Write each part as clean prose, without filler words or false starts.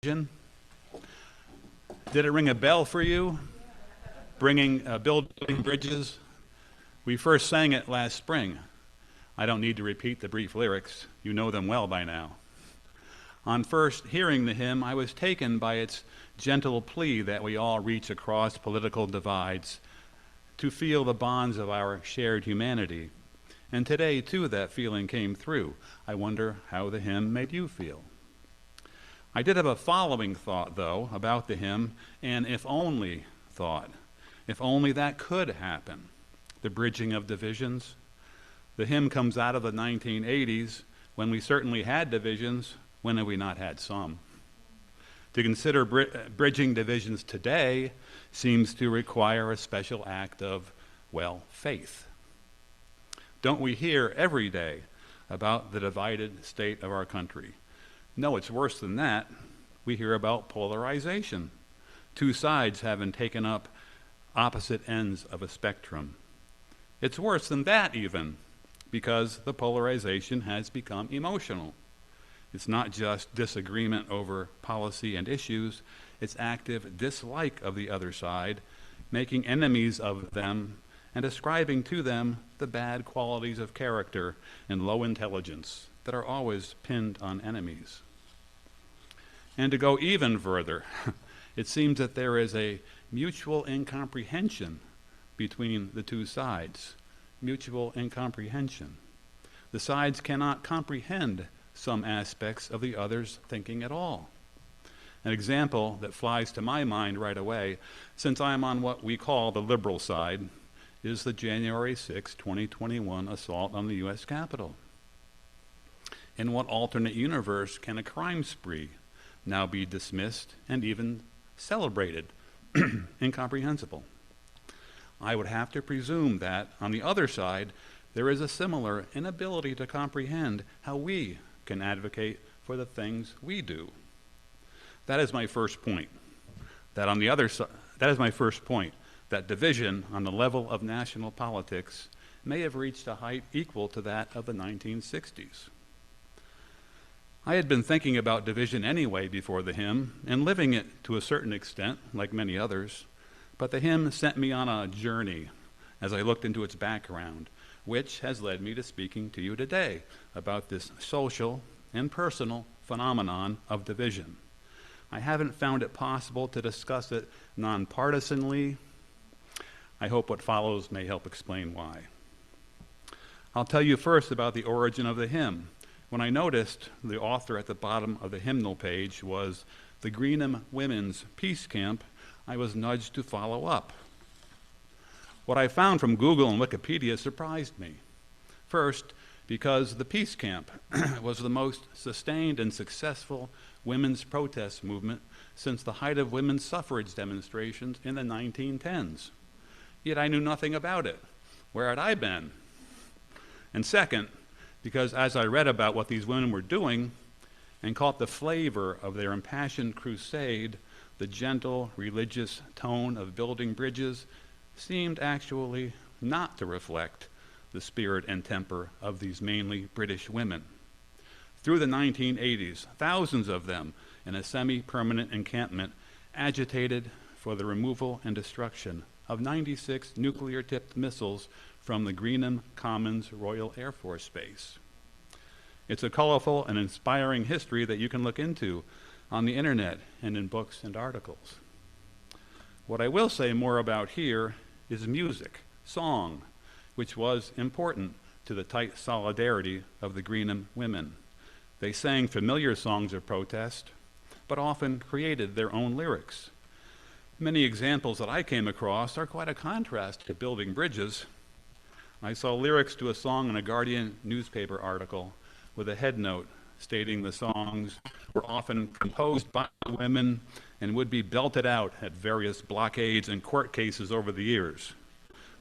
Did it ring a bell for you? Building bridges? We first sang it last spring. I don't need to repeat the brief lyrics. You know them well by now. On first hearing the hymn, I was taken by its gentle plea that we all reach across political divides to feel the bonds of our shared humanity. And today, too, that feeling came through. I wonder how the hymn made you feel. I did have a following thought, though, about the hymn, an if only thought. If only that could happen. The bridging of divisions. The hymn comes out of the 1980s, when we certainly had divisions. When have we not had some? To consider bridging divisions today seems to require a special act of, well, faith. Don't we hear every day about the divided state of our country? No, it's worse than that. We hear about polarization. Two sides having taken up opposite ends of a spectrum. It's worse than that even, because the polarization has become emotional. It's not just disagreement over policy and issues, it's active dislike of the other side, making enemies of them and ascribing to them the bad qualities of character and low intelligence that are always pinned on enemies. And to go even further, it seems that there is a mutual incomprehension between the two sides. Mutual incomprehension. The sides cannot comprehend some aspects of the other's thinking at all. An example that flies to my mind right away, since I'm on what we call the liberal side, is the January 6, 2021 assault on the U.S. Capitol. In what alternate universe can a crime spree now be dismissed and even celebrated? Incomprehensible. I would have to presume that, on the other side, there is a similar inability to comprehend how we can advocate for the things we do. That is my first point. That is my first point, that division on the level of national politics may have reached a height equal to that of the 1960s. I had been thinking about division anyway before the hymn, and living it to a certain extent, like many others, but the hymn sent me on a journey as I looked into its background, which has led me to speaking to you today about this social and personal phenomenon of division. I haven't found it possible to discuss it nonpartisanly. I hope what follows may help explain why. I'll tell you first about the origin of the hymn. When I noticed the author at the bottom of the hymnal page was the Greenham Women's Peace Camp, I was nudged to follow up. What I found from Google and Wikipedia surprised me. First, because the Peace Camp was the most sustained and successful women's protest movement since the height of women's suffrage demonstrations in the 1910s. Yet I knew nothing about it. Where had I been? And second, because as I read about what these women were doing and caught the flavor of their impassioned crusade, the gentle religious tone of building bridges seemed actually not to reflect the spirit and temper of these mainly British women. Through the 1980s, thousands of them in a semi-permanent encampment agitated for the removal and destruction of 96 nuclear-tipped missiles from the Greenham Commons Royal Air Force Base. It's a colorful and inspiring history that you can look into on the internet and in books and articles. What I will say more about here is music, song, which was important to the tight solidarity of the Greenham women. They sang familiar songs of protest, but often created their own lyrics. Many examples that I came across are quite a contrast to building bridges. I saw lyrics to a song in a Guardian newspaper article with a headnote stating the songs were often composed by women and would be belted out at various blockades and court cases over the years.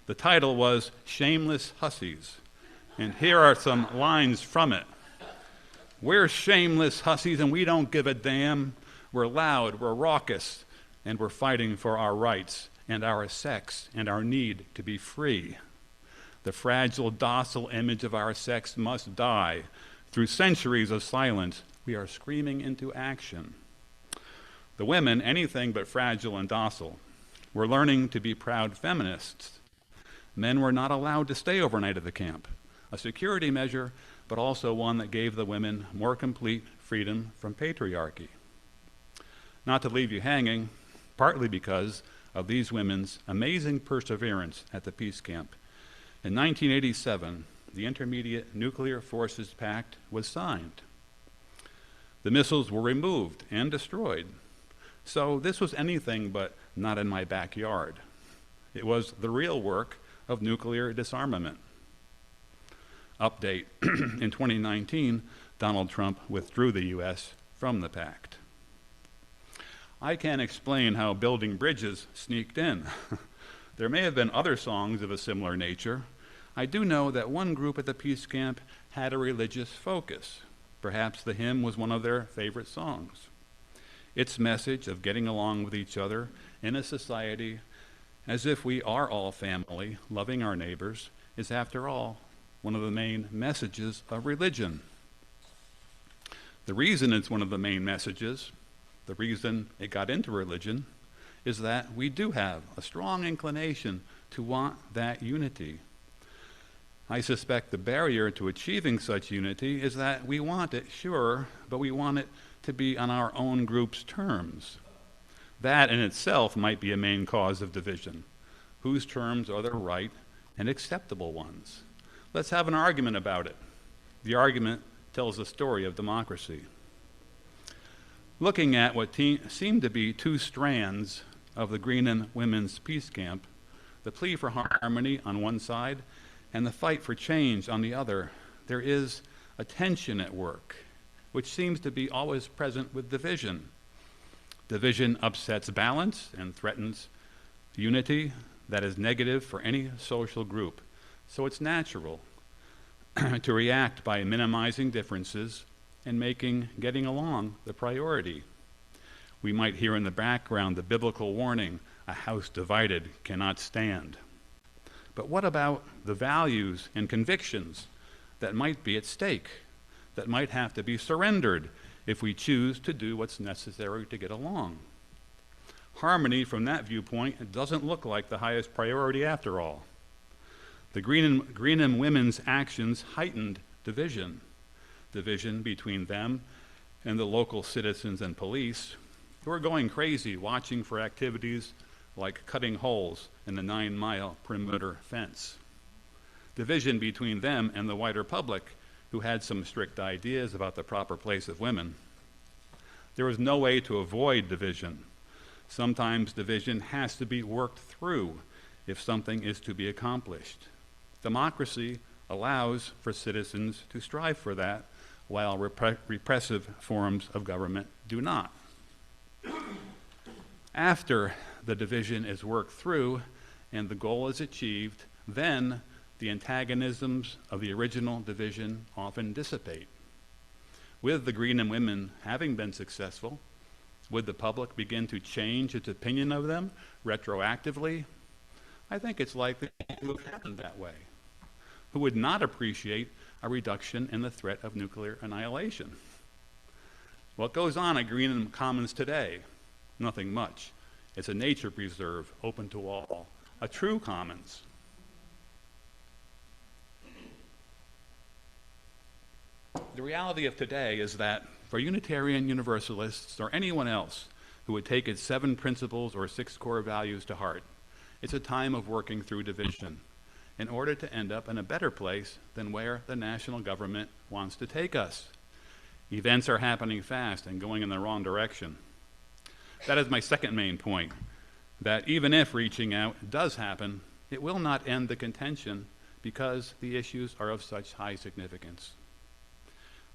The title was Shameless Hussies, and here are some lines from it. We're shameless hussies and we don't give a damn. We're loud, we're raucous, and we're fighting for our rights and our sex and our need to be free. The fragile, docile image of our sex must die. Through centuries of silence, we are screaming into action. The women, anything but fragile and docile, were learning to be proud feminists. Men were not allowed to stay overnight at the camp, a security measure, but also one that gave the women more complete freedom from patriarchy. Not to leave you hanging, partly because of these women's amazing perseverance at the peace camp, in 1987, the Intermediate Nuclear Forces Pact was signed. The missiles were removed and destroyed. So this was anything but not in my backyard. It was the real work of nuclear disarmament. Update, in 2019, Donald Trump withdrew the U.S. from the pact. I can't explain how building bridges sneaked in. There may have been other songs of a similar nature. I do know that one group at the peace camp had a religious focus. Perhaps the hymn was one of their favorite songs. Its message of getting along with each other in a society as if we are all family, loving our neighbors, is after all one of the main messages of religion. The reason it's one of the main messages, the reason it got into religion, is that we do have a strong inclination to want that unity. I suspect the barrier to achieving such unity is that we want it, sure, but we want it to be on our own group's terms. That in itself might be a main cause of division. Whose terms are the right and acceptable ones? Let's have an argument about it. The argument tells the story of democracy. Looking at what seem to be two strands of the Greenham Women's Peace Camp, the plea for harmony on one side and the fight for change on the other, there is a tension at work, which seems to be always present with division. Division upsets balance and threatens unity that is negative for any social group. So it's natural to react by minimizing differences and making getting along the priority. We might hear in the background the biblical warning, a house divided cannot stand. But what about the values and convictions that might be at stake, that might have to be surrendered if we choose to do what's necessary to get along? Harmony from that viewpoint doesn't look like the highest priority after all. The Greenham women's actions heightened division between them and the local citizens and police who are going crazy watching for activities like cutting holes in the 9-mile perimeter fence. Division between them and the wider public, who had some strict ideas about the proper place of women. There is no way to avoid division. Sometimes division has to be worked through if something is to be accomplished. Democracy allows for citizens to strive for that, while repressive forms of government do not. After the division is worked through and the goal is achieved, then the antagonisms of the original division often dissipate. With the Greenham women having been successful, would the public begin to change its opinion of them retroactively? I think it's likely to have happened that way. Who would not appreciate a reduction in the threat of nuclear annihilation? What goes on at Greenham Commons today? Nothing much. It's a nature preserve open to all, a true commons. The reality of today is that for Unitarian Universalists or anyone else who would take its 7 principles or 6 core values to heart, it's a time of working through division in order to end up in a better place than where the national government wants to take us. Events are happening fast and going in the wrong direction. That is my second main point, that even if reaching out does happen, it will not end the contention because the issues are of such high significance.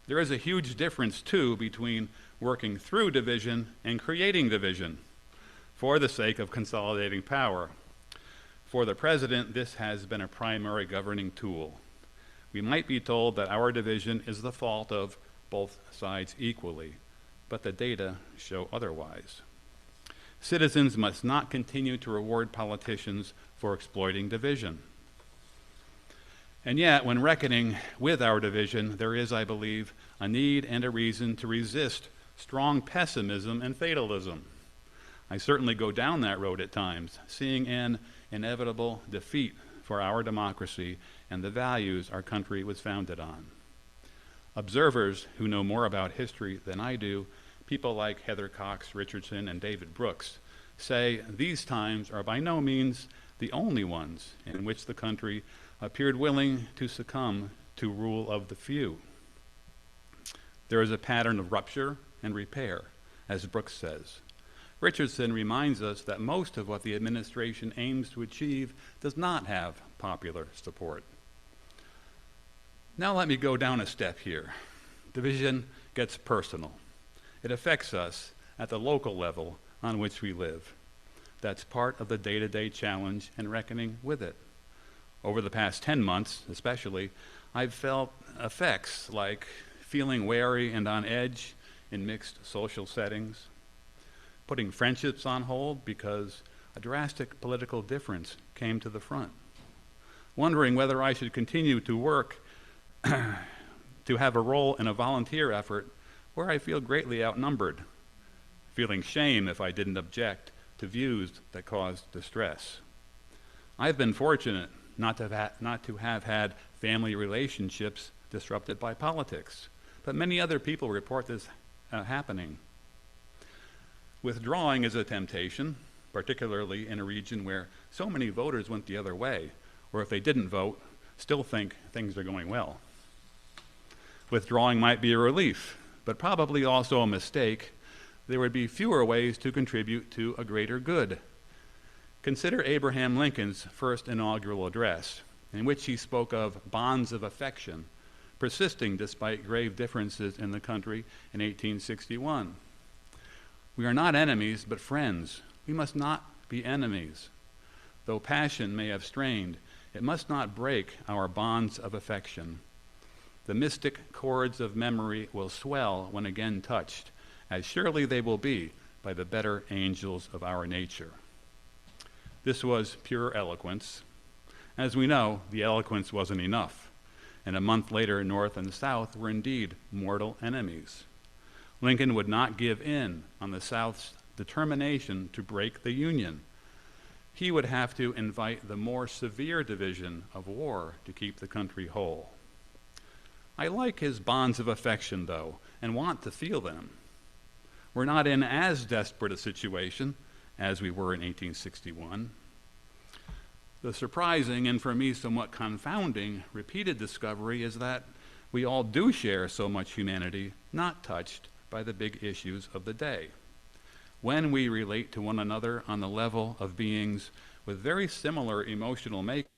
There is a huge difference, too, between working through division and creating division for the sake of consolidating power. For the president, this has been a primary governing tool. We might be told that our division is the fault of both sides equally, but the data show otherwise. Citizens must not continue to reward politicians for exploiting division. And yet, when reckoning with our division, there is, I believe, a need and a reason to resist strong pessimism and fatalism. I certainly go down that road at times, seeing an inevitable defeat for our democracy and the values our country was founded on. Observers who know more about history than I do, people like Heather Cox Richardson and David Brooks, say these times are by no means the only ones in which the country appeared willing to succumb to rule of the few. There is a pattern of rupture and repair, as Brooks says. Richardson reminds us that most of what the administration aims to achieve does not have popular support. Now let me go down a step here. Division gets personal. It affects us at the local level on which we live. That's part of the day-to-day challenge and reckoning with it. Over the past 10 months, especially, I've felt effects like feeling wary and on edge in mixed social settings, putting friendships on hold because a drastic political difference came to the front, wondering whether I should continue to work to have a role in a volunteer effort where I feel greatly outnumbered, feeling shame if I didn't object to views that caused distress. I've been fortunate not to have had family relationships disrupted by politics, but many other people report this happening. Withdrawing is a temptation, particularly in a region where so many voters went the other way, or if they didn't vote, still think things are going well. Withdrawing might be a relief, but probably also a mistake. There would be fewer ways to contribute to a greater good. Consider Abraham Lincoln's first inaugural address, in which he spoke of bonds of affection persisting despite grave differences in the country in 1861. We are not enemies, but friends. We must not be enemies. Though passion may have strained, it must not break our bonds of affection. The mystic chords of memory will swell when again touched, as surely they will be by the better angels of our nature. This was pure eloquence. As we know, the eloquence wasn't enough, and a month later, North and South were indeed mortal enemies. Lincoln would not give in on the South's determination to break the Union. He would have to invite the more severe division of war to keep the country whole. I like his bonds of affection, though, and want to feel them. We're not in as desperate a situation as we were in 1861. The surprising and for me somewhat confounding repeated discovery is that we all do share so much humanity not touched by the big issues of the day. When we relate to one another on the level of beings with very similar emotional makeup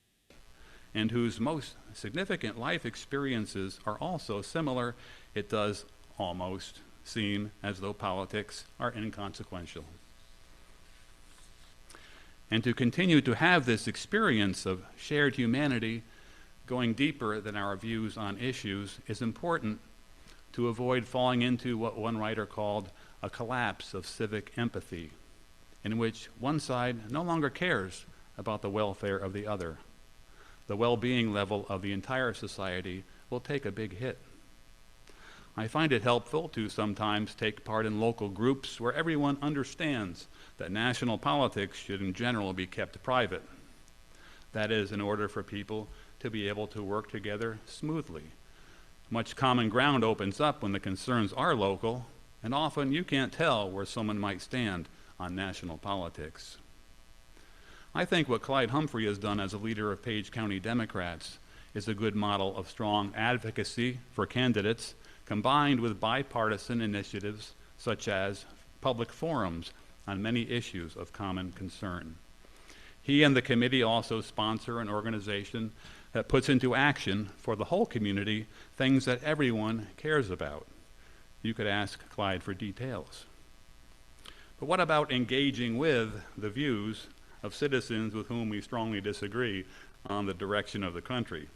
and whose most significant life experiences are also similar, it does almost seem as though politics are inconsequential. And to continue to have this experience of shared humanity going deeper than our views on issues is important to avoid falling into what one writer called a collapse of civic empathy, in which one side no longer cares about the welfare of the other. The well-being level of the entire society will take a big hit. I find it helpful to sometimes take part in local groups where everyone understands that national politics should in general be kept private. That is, in order for people to be able to work together smoothly. Much common ground opens up when the concerns are local, and often you can't tell where someone might stand on national politics. I think what Clyde Humphrey has done as a leader of Page County Democrats is a good model of strong advocacy for candidates combined with bipartisan initiatives such as public forums on many issues of common concern. He and the committee also sponsor an organization that puts into action for the whole community things that everyone cares about. You could ask Clyde for details. But what about engaging with the views of citizens with whom we strongly disagree on the direction of the country?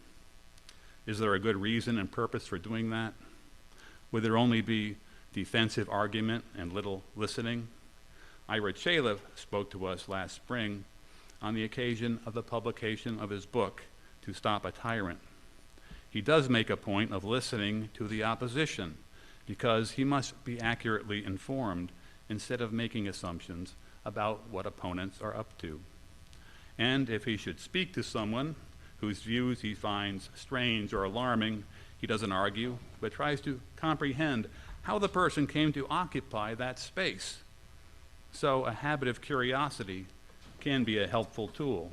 Is there a good reason and purpose for doing that? Would there only be defensive argument and little listening? Ira Chaleff spoke to us last spring on the occasion of the publication of his book, To Stop a Tyrant. He does make a point of listening to the opposition because he must be accurately informed instead of making assumptions about what opponents are up to. And if he should speak to someone whose views he finds strange or alarming, he doesn't argue, but tries to comprehend how the person came to occupy that space. So a habit of curiosity can be a helpful tool.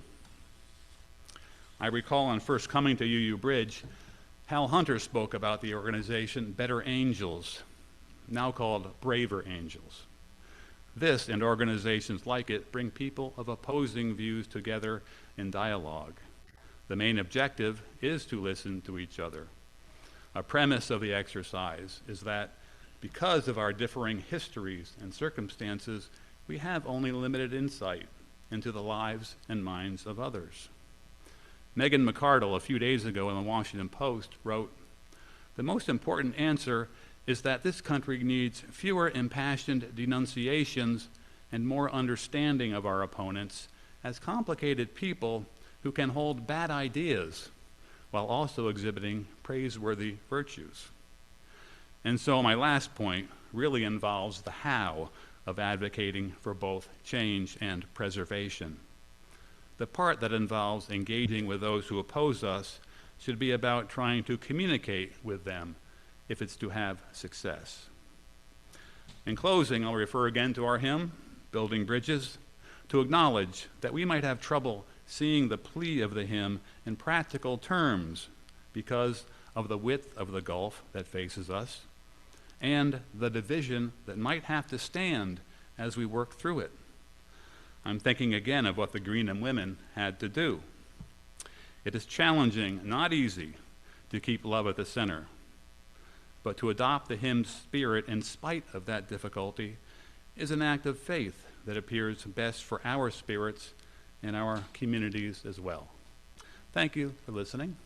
I recall on first coming to UU Bridge, Hal Hunter spoke about the organization Better Angels, now called Braver Angels. This and organizations like it bring people of opposing views together in dialogue. The main objective is to listen to each other. A premise of the exercise is that because of our differing histories and circumstances, we have only limited insight into the lives and minds of others. Megan McArdle, a few days ago in the Washington Post, wrote, "The most important answer is that this country needs fewer impassioned denunciations and more understanding of our opponents as complicated people who can hold bad ideas while also exhibiting praiseworthy virtues." And so my last point really involves the how of advocating for both change and preservation. The part that involves engaging with those who oppose us should be about trying to communicate with them if it's to have success. In closing, I'll refer again to our hymn, Building Bridges, to acknowledge that we might have trouble seeing the plea of the hymn in practical terms because of the width of the gulf that faces us and the division that might have to stand as we work through it. I'm thinking again of what the Greenham women had to do. It is challenging, not easy, to keep love at the center, but to adopt the hymn's spirit in spite of that difficulty is an act of faith that appears best for our spirits and our communities as well. Thank you for listening.